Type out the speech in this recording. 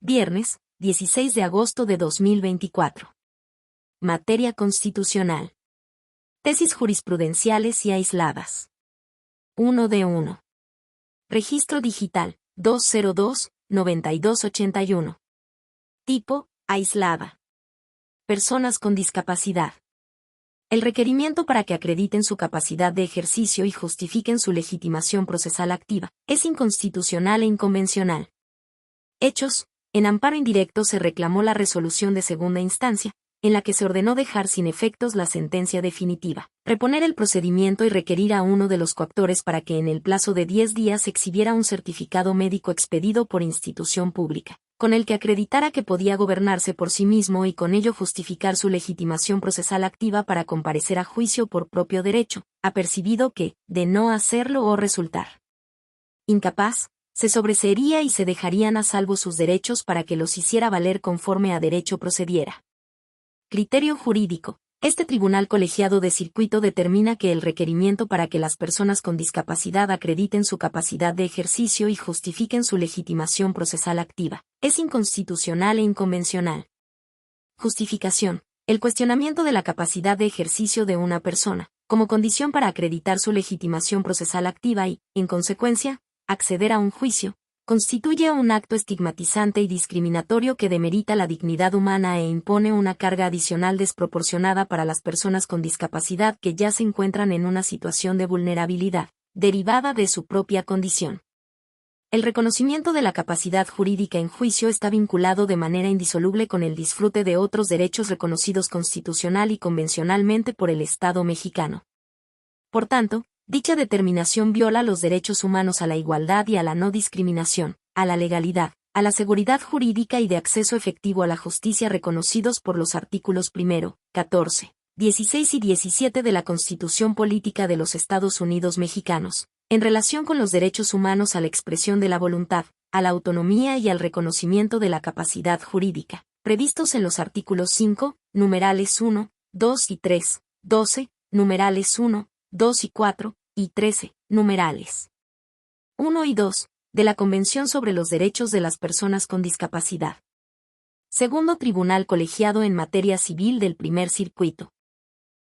Viernes, 16 de agosto de 2024. Materia constitucional. Tesis jurisprudenciales y aisladas. 1 de 1. Registro digital, 202-9281. Tipo, aislada. Personas con discapacidad. El requerimiento para que acrediten su capacidad de ejercicio y justifiquen su legitimación procesal activa es inconstitucional e inconvencional. Hechos. En amparo indirecto se reclamó la resolución de segunda instancia, en la que se ordenó dejar sin efectos la sentencia definitiva, reponer el procedimiento y requerir a uno de los coactores para que en el plazo de 10 días exhibiera un certificado médico expedido por institución pública, con el que acreditara que podía gobernarse por sí mismo y con ello justificar su legitimación procesal activa para comparecer a juicio por propio derecho, apercibido que, de no hacerlo o resultar incapaz, se sobreseería y se dejarían a salvo sus derechos para que los hiciera valer conforme a derecho procediera. Criterio jurídico. Este tribunal colegiado de circuito determina que el requerimiento para que las personas con discapacidad acrediten su capacidad de ejercicio y justifiquen su legitimación procesal activa es inconstitucional e inconvencional. Justificación. El cuestionamiento de la capacidad de ejercicio de una persona, como condición para acreditar su legitimación procesal activa y, en consecuencia, acceder a un juicio, constituye un acto estigmatizante y discriminatorio que demerita la dignidad humana e impone una carga adicional desproporcionada para las personas con discapacidad que ya se encuentran en una situación de vulnerabilidad, derivada de su propia condición. El reconocimiento de la capacidad jurídica en juicio está vinculado de manera indisoluble con el disfrute de otros derechos reconocidos constitucional y convencionalmente por el Estado mexicano. Por tanto, dicha determinación viola los derechos humanos a la igualdad y a la no discriminación, a la legalidad, a la seguridad jurídica y de acceso efectivo a la justicia reconocidos por los artículos 1, 14, 16 y 17 de la Constitución Política de los Estados Unidos Mexicanos, en relación con los derechos humanos a la expresión de la voluntad, a la autonomía y al reconocimiento de la capacidad jurídica, previstos en los artículos 5, numerales 1, 2 y 3, 12, numerales 1, 2 y 4, y 13, numerales 1 y 2, de la Convención sobre los Derechos de las Personas con Discapacidad. Segundo Tribunal Colegiado en Materia Civil del Primer Circuito.